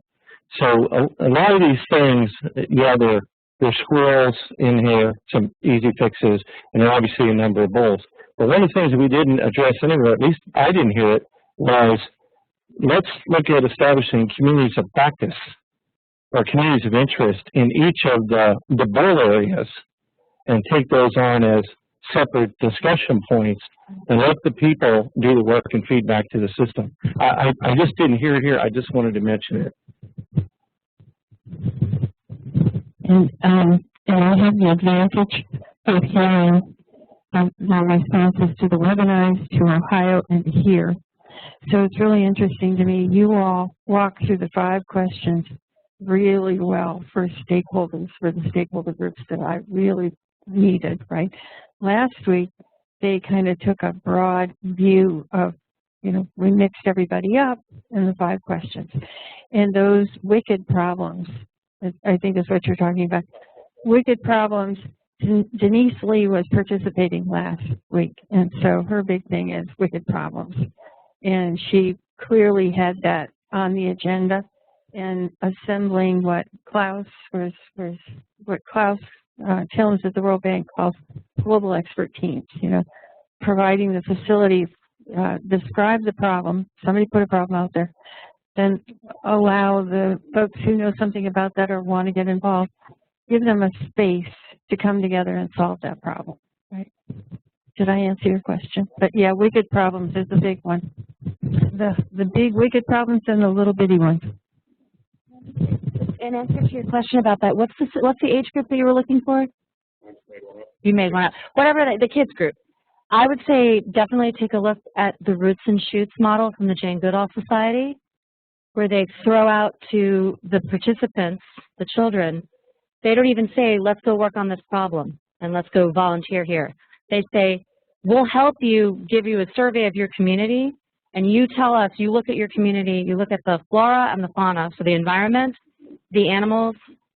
So a lot of these things, yeah, there's squirrels in here, some easy fixes, and then obviously a number of bulls. But one of the things that we didn't address anywhere, at least I didn't hear it, was let's look at establishing communities of practice or communities of interest in each of the bull areas and take those on as separate discussion points and let the people do the work and feedback to the system. I just didn't hear it here. I just wanted to mention it. And I have the advantage of hearing the responses to the webinars, to Ohio, and here. So it's really interesting to me. You all walk through the 5 questions really well for stakeholders, for the stakeholder groups that I really needed, right? Last week, they kind of took a broad view of, you know, we mixed everybody up in the 5 questions. And those wicked problems, I think is what you're talking about. Wicked problems, Denise Lee was participating last week, and so her big thing is wicked problems. And she clearly had that on the agenda, and assembling what Klaus Tillms at the World Bank calls global expert teams, you know, providing the facility, describe the problem, somebody put a problem out there, then allow the folks who know something about that or want to get involved, give them a space to come together and solve that problem, right? Did I answer your question? But yeah, wicked problems is the big one. The big wicked problems and the little bitty ones. In answer to your question about that, what's the age group that you were looking for? You made one up. Whatever, the kids group. I would say definitely take a look at the Roots and Shoots model from the Jane Goodall Society, where they throw out to the participants, the children, they don't even say, let's go work on this problem and let's go volunteer here. They say, we'll help you, give you a survey of your community, and you tell us, you look at your community, you look at the flora and the fauna, so the environment, the animals,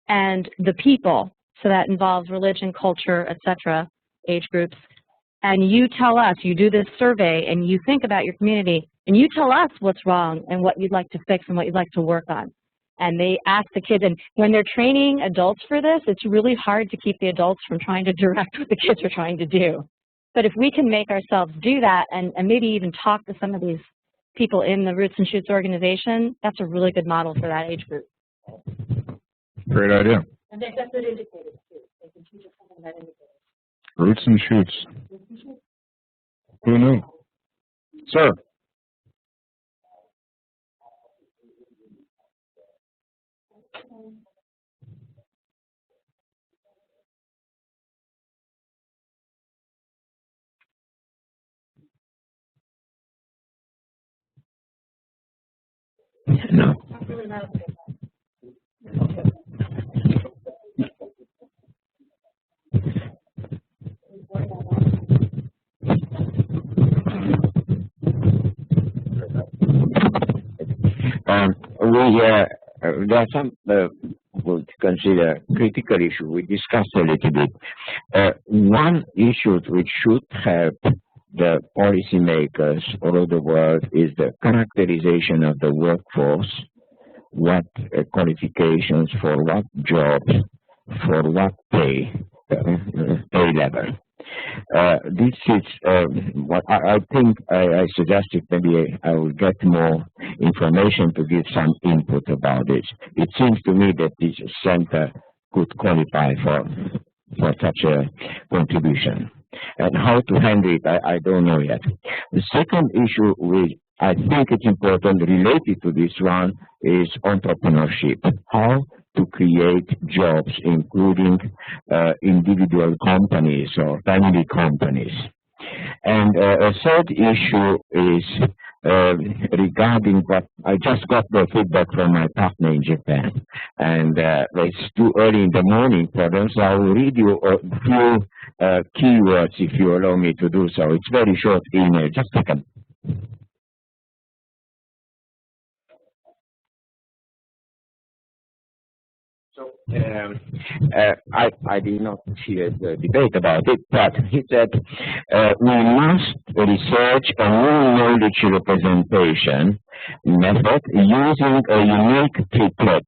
and the people, so that involves religion, culture, etc., age groups, and you tell us, you do this survey, and you think about your community, and you tell us what's wrong and what you'd like to fix and what you'd like to work on. And they ask the kids, and when they're training adults for this, it's really hard to keep the adults from trying to direct what the kids are trying to do. But if we can make ourselves do that and maybe even talk to some of these people in the Roots and Shoots organization, that's a really good model for that age group. Great idea. And they've got good indicators too. They can teach us something about indicators. Roots and Shoots. Who knew? Sir. No. There are some would consider critical issue. We discussed a little bit. One issue which should help the policymakers all over the world is the characterization of the workforce, what qualifications for what jobs, for what pay level. This is what I think I suggested. Maybe I will get more information to give some input about it. It seems to me that this center could qualify for such a contribution. And how to handle it, I don't know yet. The second issue, which I think it's important related to this one, is entrepreneurship. How to create jobs, including individual companies or family companies. And a third issue is regarding what I just got the feedback from my partner in Japan, and it's too early in the morning for them, so I will read you a few keywords if you allow me to do so. It's very short email, just a second. So I did not hear the debate about it, but he said we must research a new knowledge representation method using a unique triplet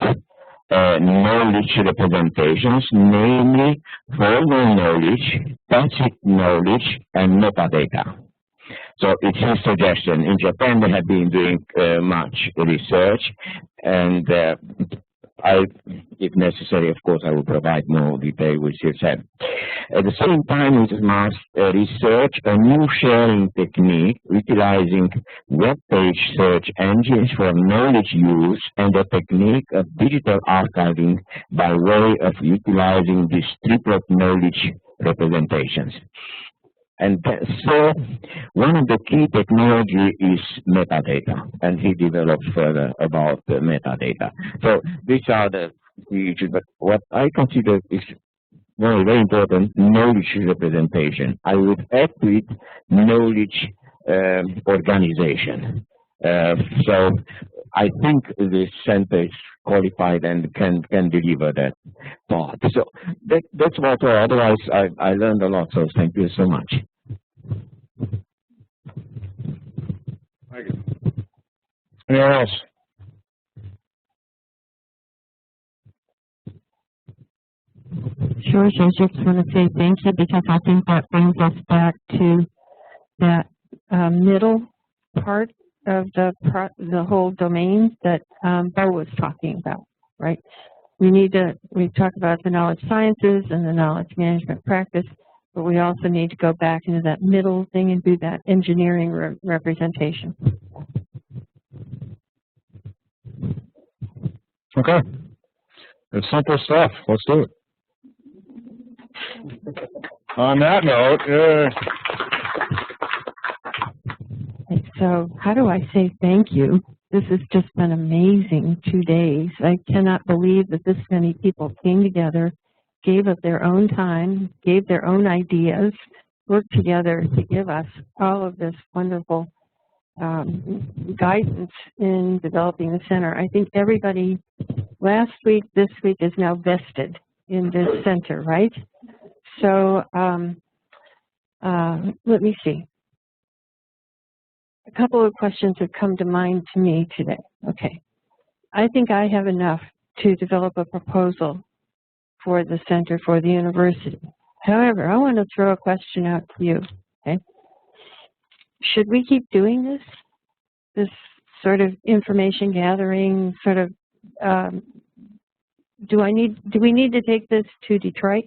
knowledge representations, namely formal knowledge, tacit knowledge, and metadata. So it's his suggestion. In Japan, they have been doing much research, and if necessary, of course, I will provide more detail which you said. At the same time, we must research a new sharing technique utilizing web page search engines for knowledge use and a technique of digital archiving by way of utilizing these triplet knowledge representations. And so one of the key technology is metadata, and he developed further about the metadata. So these are the issues, but what I consider is very, very important, knowledge representation. I would add to it knowledge organization. So I think this center is qualified and can deliver that part. So that's what. Otherwise, I learned a lot. So thank you so much. Thank you. Anyone else? Sure, I just want to say thank you, because I think that brings us back to that middle part of the whole domain that Bo was talking about, right? We talk about the knowledge sciences and the knowledge management practice, but we also need to go back into that middle thing and do that engineering representation. Okay. It's simple stuff. Let's do it. On that note, So how do I say thank you? This has just been amazing 2 days. I cannot believe that this many people came together, gave up their own time, gave their own ideas, worked together to give us all of this wonderful guidance in developing the center. I think everybody last week, this week is now vested in this center, right? So let me see. A couple of questions have come to mind to me today. Okay. I think I have enough to develop a proposal for the center for the university. However, I want to throw a question out to you. Okay. Should we keep doing this sort of information gathering, sort of, do we need to take this to Detroit?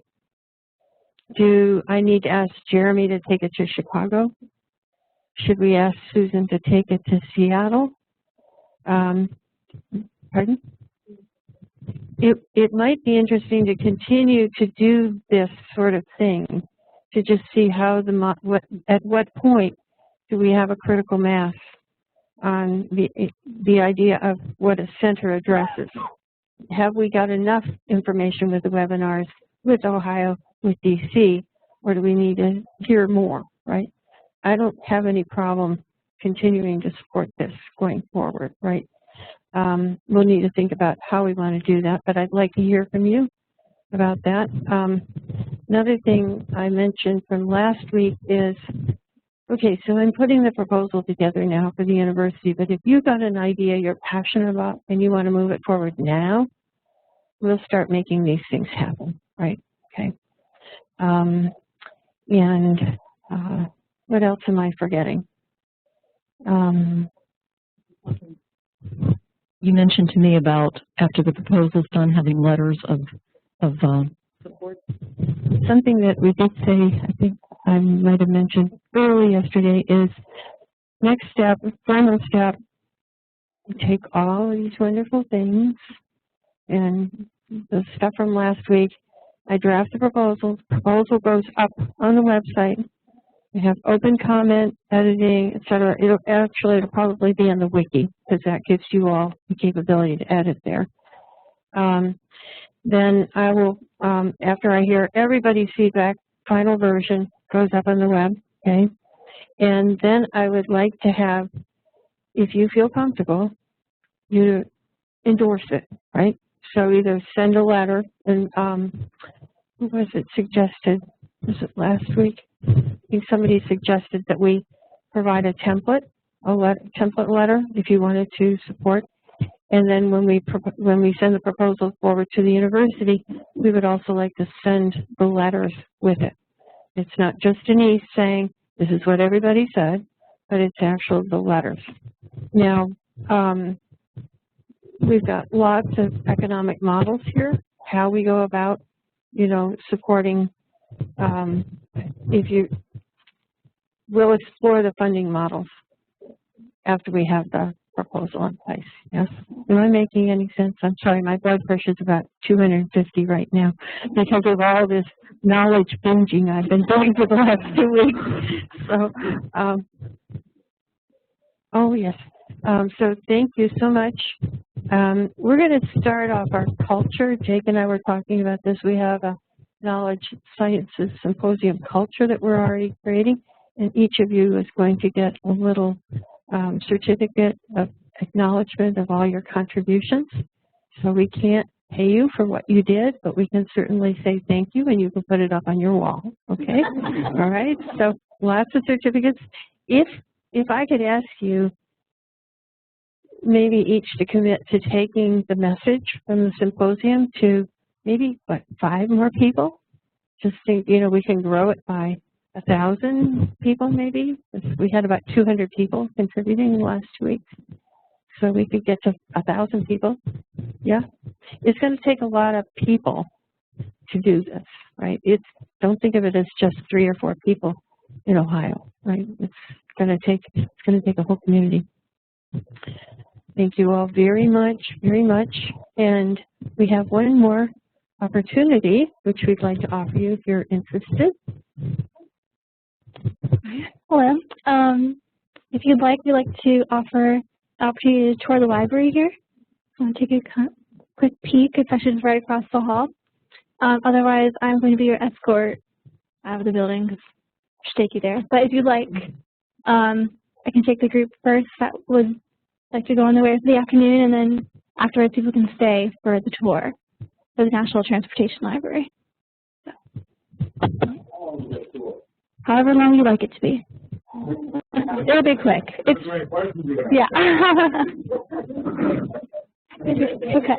Do I need to ask Jeremy to take it to Chicago? Should we ask Susan to take it to Seattle? Pardon? It might be interesting to continue to do this sort of thing, to just see how at what point do we have a critical mass on the idea of what a center addresses. Have we got enough information with the webinars, with Ohio, with DC, or do we need to hear more, right? I don't have any problem continuing to support this going forward, right? We'll need to think about how we want to do that, but I'd like to hear from you about that. Another thing I mentioned from last week is, okay, so I'm putting the proposal together now for the university, but if you've got an idea you're passionate about and you want to move it forward now, we'll start making these things happen, right? Okay. What else am I forgetting? You mentioned to me about, after the proposal's done, having letters of support. Something that we did say, I think I might have mentioned early yesterday, is next step, final step, take all these wonderful things and the stuff from last week. I draft the proposal. Proposal goes up on the website. We have open comment, editing, etc. It'll probably be on the wiki because that gives you all the capability to edit there. Then I will, after I hear everybody's feedback, final version goes up on the web, okay? And then I would like to have, if you feel comfortable, you endorse it, right? So either send a letter, and who was it suggested? Was it last week? I think somebody suggested that we provide a template letter if you wanted to support. And then when we send the proposal forward to the university, we would also like to send the letters with it. It's not just Denise saying, this is what everybody said, but it's actually the letters. Now, we've got lots of economic models here, how we go about, supporting, we'll explore the funding models after we have the proposal in place. Yes? Am I making any sense? I'm sorry, my blood pressure is about 250 right now because of all this knowledge binging I've been doing for the last 2 weeks. So, oh yes. So thank you so much. We're going to start off our culture. Jake and I were talking about this. We have a knowledge sciences symposium culture that we're already creating, and each of you is going to get a little certificate of acknowledgement of all your contributions. So we can't pay you for what you did, but we can certainly say thank you, and you can put it up on your wall. Okay? All right. So lots of certificates. If I could ask you, maybe each to commit to taking the message from the symposium to maybe, 5 more people? Just think, we can grow it by 1,000 people maybe. We had about 200 people contributing in the last 2 weeks. So we could get to 1,000 people. Yeah? It's going to take a lot of people to do this, right? Don't think of it as just 3 or 4 people in Ohio, right? It's going to take a whole community. Thank you all very much, very much. And we have one more opportunity, which we'd like to offer you if you're interested. Hello. If you'd like, we'd like to offer an opportunity to tour the library here. I'll take a quick peek. It's actually right across the hall. Otherwise, I'm going to be your escort out of the building because I'll take you there. But if you'd like, I can take the group first that would like to go on their way for the afternoon, and then afterwards people can stay for the tour for the National Transportation Library. So, however long you'd like it to be. It'll be quick. Yeah. Okay.